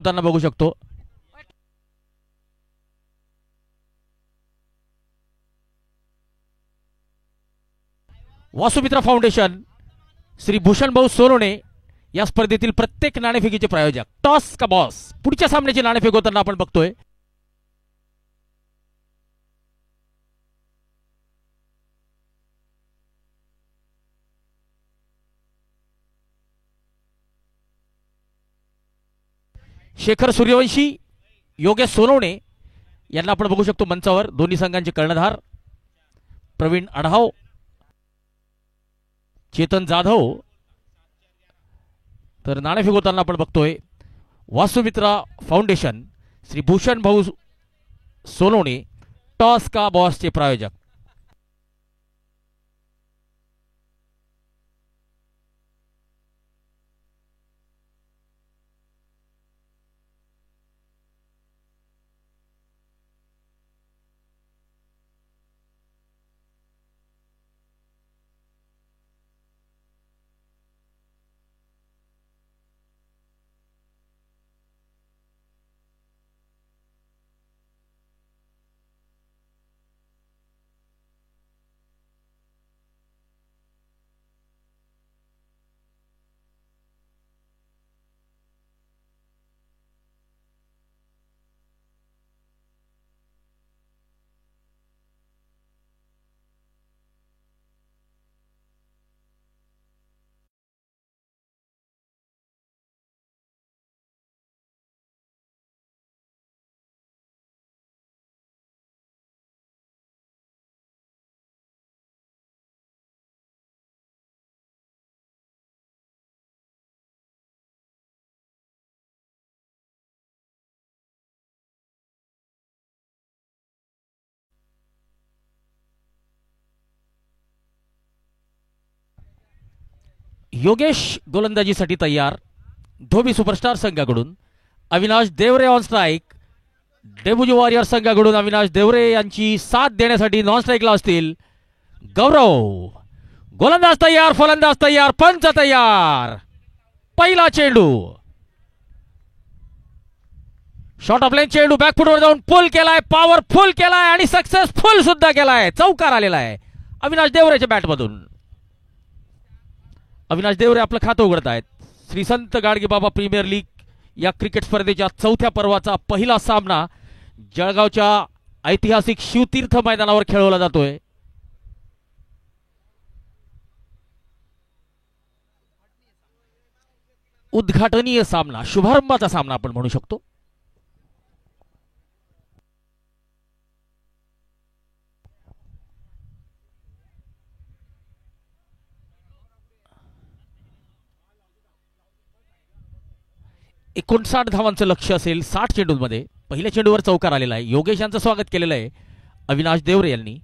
त्यांना बघू शकतो. वासुमित्रा फाउंडेशन श्री भूषण भाऊ सोनवणे या स्पर्धेतील प्रत्येक नाणेफेकीचे प्रायोजक. टॉस का बॉस पुढच्या सामन्याची नाणेफेक होताना आपण बघतोय. शेखर सूर्यवंशी योगेश सोनवणे यांना आपण बघू शकतो मंचावर. दोन्ही संघांचे कर्णधार प्रवीण आढाव, चेतन जाधव. तर नाणेफेक होताना आपण बघतोय वासुमित्रा फाउंडेशन श्री भूषण भाऊ सोनवणे टॉस का बॉसचे प्रायोजक. योगेश गोलंदाजीसाठी तयार. धोबी सुपरस्टार संघाकडून Avinash Deore on strike. Debuji warrior संघाकडून अविनाश देवरे यांची साथ देण्यासाठी नॉन स्ट्राईकला असतील गौरव. गोलंदाज तयार, फलंदाज तयार, पंच तयार. पहिला चेंडू शॉट ऑफ लेन चेंडू बॅकफुटवर जाऊन पुल केलाय, पॉवरफुल केलाय आणि सक्सेसफुल सुद्धा केलाय. चौकार आलेला आहे अविनाश देवरेच्या बॅटमधून. अविनाश देवरे आपलं खातं उघडत आहेत. श्री संत गाडगेबाबा प्रीमियर लीग या क्रिकेट स्पर्धेच्या चौथ्या पर्वाचा पहिला सामना जळगावच्या ऐतिहासिक शिवतीर्थ मैदानावर खेळवला जातोय. उद्घाटनीय सामना, शुभारंभाचा सामना आपण म्हणू शकतो. एकोणसाठ धावांचं लक्ष असेल 60 चेंडूंमध्ये. पहिल्या चेंडूवर चौकार आलेला आहे. योगेश यांचं स्वागत केलेलं आहे अविनाश देवरे यांनी.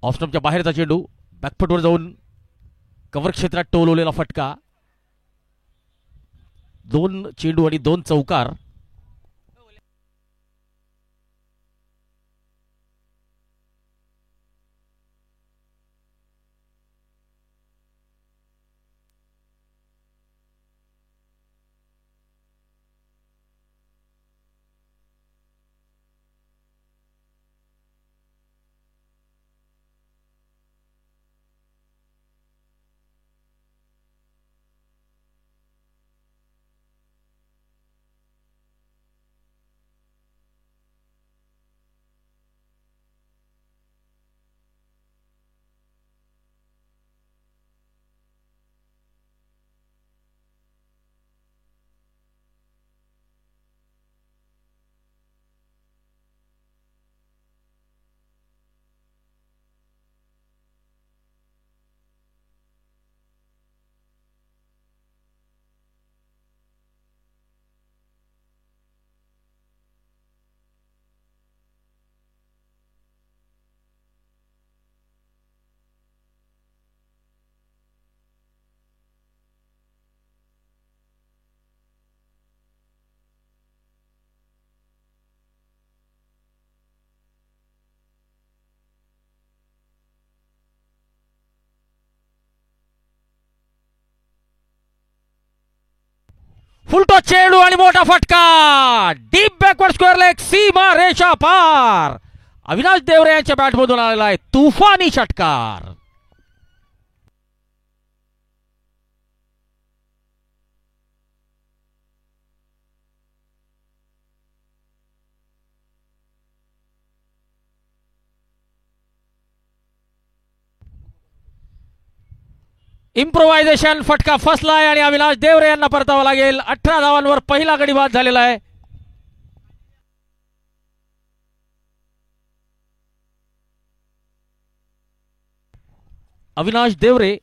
ऑफस्टंपच्या बाहेरचा चेंडू बॅकफुटवर जाऊन कव्हर क्षेत्रात टोलवलेला फटका. 2 चेंडू आणि 2 चौकार. फुलटो चेंडू आणि मोठा फटका डीप बॅकवर्ड स्क्वेअर लेग सीमा रेषा पार. अविनाश देवरे यांच्या बॅटमधून आलेला आहे तुफानी षटकार. इम्प्रोव्हायझेशन फटका फसलाय आणि अविनाश देवरे यांना परतावा लागेल. 18 धावांवर पहिला गडी बाद झालेला आहे. अविनाश देवरे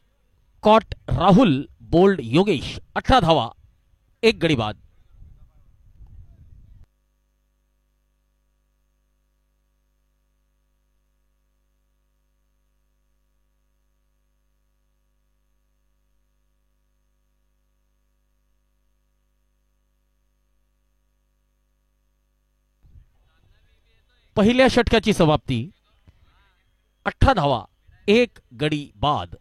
कॉट राहुल बोल्ड योगेश 18 धावा 1 गडी बाद. पहिल्या षटकाची समाप्ती 18 धावा 1 गडी बाद.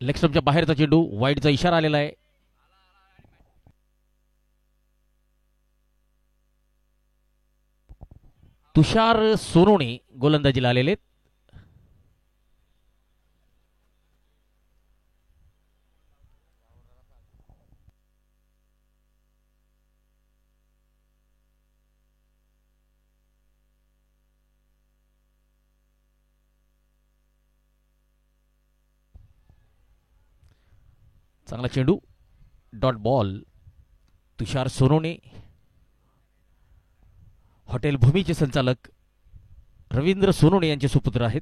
लेग स्टंपच्या बाहेरचा चेंडू वाईडचा इशारा आलेला आहे. तुषार सोनोने गोलंदाजीला आलेले. चांगला चेंडू डॉट बॉल. तुषार सोनोने हॉटेल भूमीचे संचालक रवींद्र सोनोने यांचे सुपुत्र आहेत.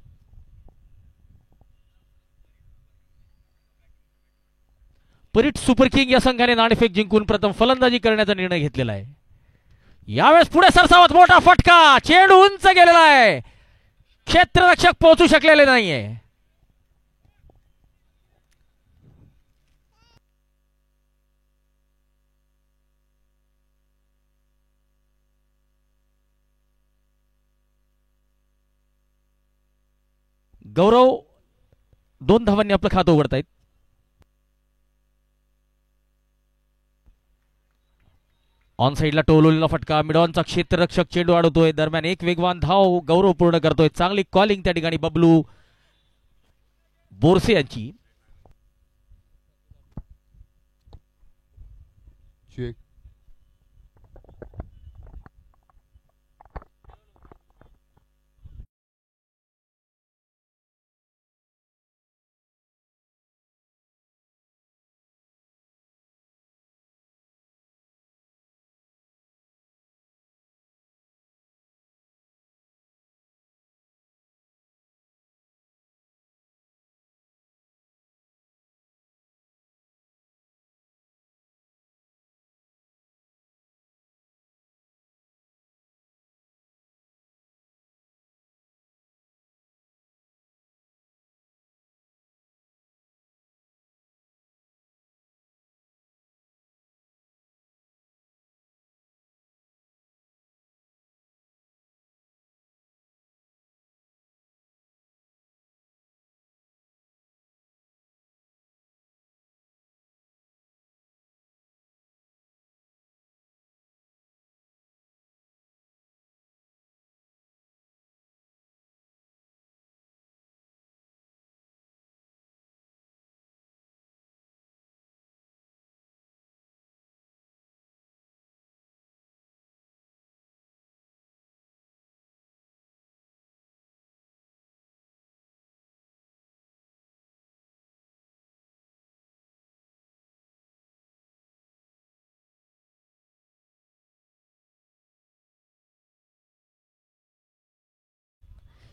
परीट सुपर किंग या संघाने नाणेफेक जिंकून प्रथम फलंदाजी करण्याचा निर्णय घेतलेला आहे. यावेळेस पुढे सरसावत मोठा फटका चेंडू उंच गेलेला आहे. क्षेत्ररक्षक पोहोचू शकलेले नाहीये. गौरव 2 धावांनी आपलं खातं उघडतायत. ऑन साइडला टोलवलेला फटका मिडॉनचा क्षेत्ररक्षक चेंडू अडवतोय. दरम्यान एक वेगवान धाव गौरव पूर्ण करतोय. चांगली कॉलिंग त्या ठिकाणी बबलू बोरसे यांची.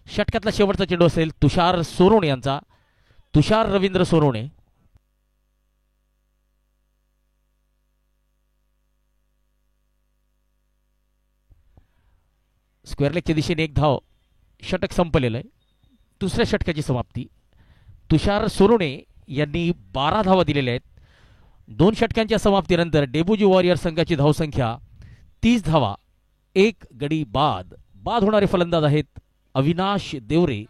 षटकातला शेवटचा चेंडू असेल तुषार सोरोणे यांचा. तुषार रवींद्र सोरोणे. स्क्वेअर लेगच्या दिशेने एक धाव. षटक संपलेलं आहे. दुसऱ्या षटकाची समाप्ती. तुषार सोरोणे यांनी 12 धावा दिलेल्या आहेत. 2 षटकांच्या समाप्तीनंतर डेबुजी वॉरियर संघाची धावसंख्या 30 धावा. 1 गडी बाद. बाद होणारे फलंदाज आहेत अविनाश देवरे.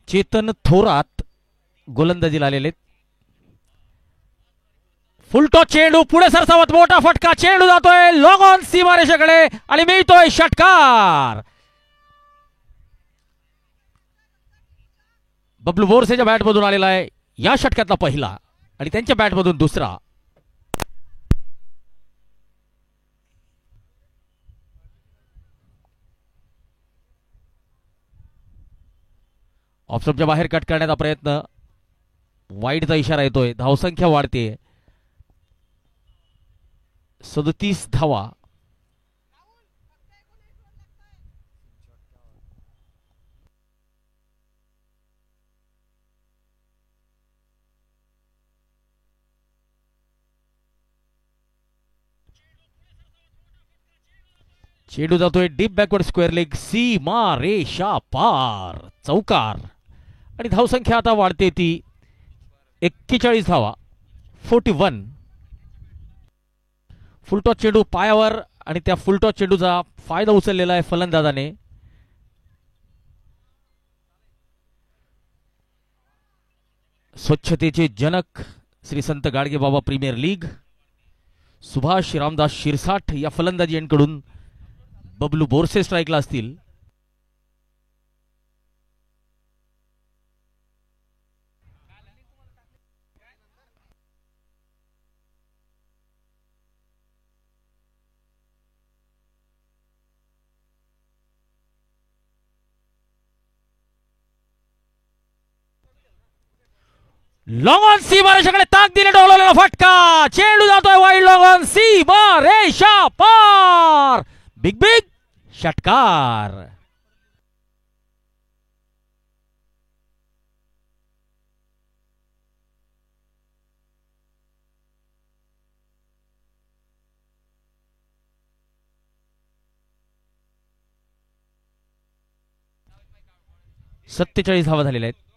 चेतन थोरात गोलंदाजीला आलेले. फुलटॉस चेंडू पुढे सरसावत मोठा फटका. चेंडू जातोय लॉंग ऑन सीमारेषेकडे आणि मिळतोय षटकार. बबलू बोरसेच्या बॅटमधून आलेला आहे या षटकातला पहिला आणि त्यांच्या बॅटमधून दुसरा. ऑफस्टंपच्या बाहेर कट करण्याचा प्रयत्न. वाईडचा इशारा येतोय. धावसंख्या वाढते. 37 धावा. चेंडू जातोय डीप बॅकवर्ड स्क्वेअर लेग. सीमा रेषा पार. चौकार. आणि धावसंख्या आता वाढते ती 41 धावा. 41. फुलटॉस चेंडू पायावर आणि त्या फुलटॉस चेंडूचा फायदा उचललेला आहे फलंदाजाने. स्वच्छतेचे जनक श्री संत गाडगे बाबा प्रीमियर लीग सुभाष रामदास शिरसाठ या फलंदाजी यांकडून बबलू बोरसे स्ट्राईकला असतील. लॉंग ऑन सीमा रेषेकडे ताक दिले. डोलवलेला फटका. चेंडू जातोय वाईड. लॉंग ऑन सीमा रेषा पार. बिग बिग षटकार. सत्तेचाळीस धावा झालेल्या आहेत.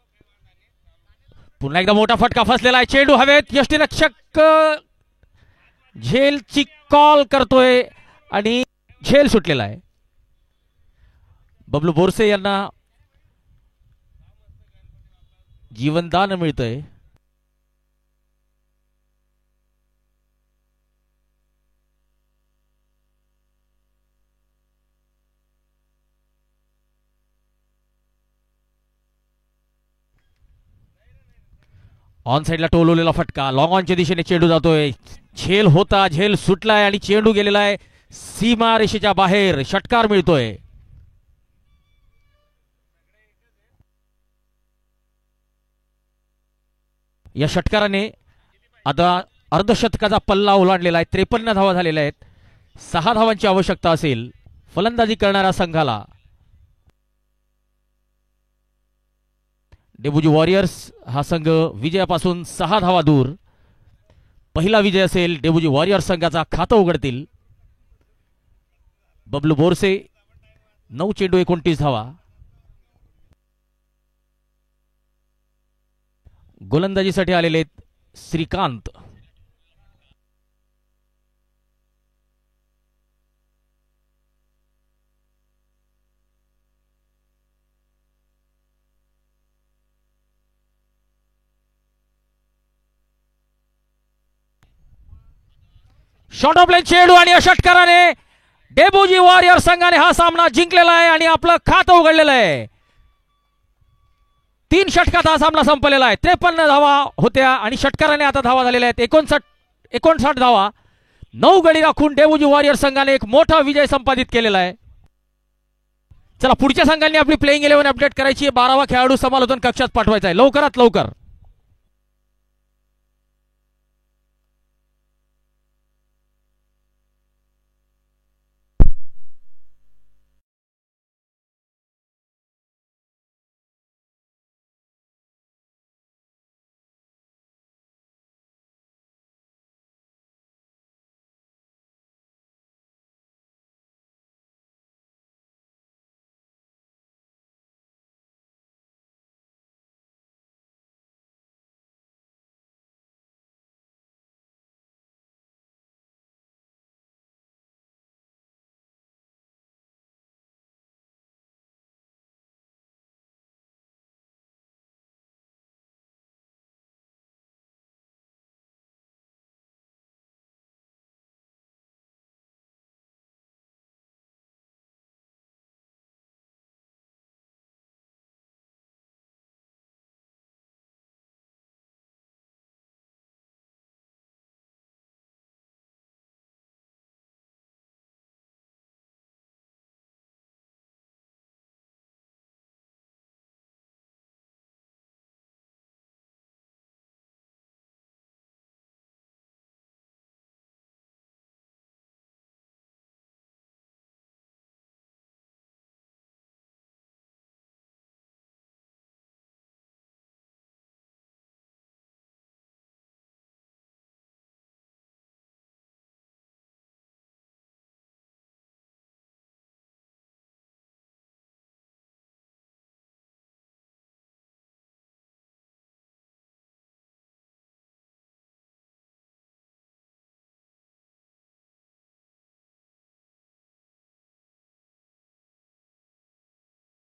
पुन्हा एकदा मोठा फटका फसलेला आहे. चेंडू हवेत. यष्टीरक्षक झेलची कॉल करतोय आणि झेल सुटलेला आहे. बबलू बोरसे यांना जीवनदान मिळतंय. ऑन साइडला टोलवलेला फटका. लॉंग ऑनच्या दिशेने चेंडू जातोय. झेल होता. झेल सुटलाय आणि चेंडू गेलेला आहे सीमा रेषेच्या बाहेर. षटकार मिळतोय. या षटकाराने आता अर्धशतकाचा पल्ला ओलांडलेला आहे. 53 धावा झालेल्या आहेत. 6 धावांची आवश्यकता असेल फलंदाजी करणाऱ्या संघाला. डेबुजी वॉरियर्स हा संघ विजयापासून 6 धावा दूर. पहिला विजय असेल डेबुजी वॉरियर्स संघाचा. खातं उघडतील बबलू बोरसे. 9 चेंडू 29 धावा. गोलंदाजीसाठी आलेले श्रीकांत. शॉट ऑफ लाईन चेंडू आणि या षटकाराने डेबुजी वॉरियर संघाने हा सामना जिंकलेला आहे आणि आपलं खातं उघडलेलं आहे. 3 षटकात हा सामना संपलेला आहे. 53 धावा होत्या आणि षटकाराने आता धावा झालेल्या आहेत 59 धावा. 9 गडी राखून डेबुजी वॉरियर संघाने एक मोठा विजय संपादित केलेला आहे. चला पुढच्या संघांनी आपली प्लेइंग 11 अपडेट करायची आहे. 12वा खेळाडू समालोचन कक्षात पाठवायचा आहे लवकरात लवकर.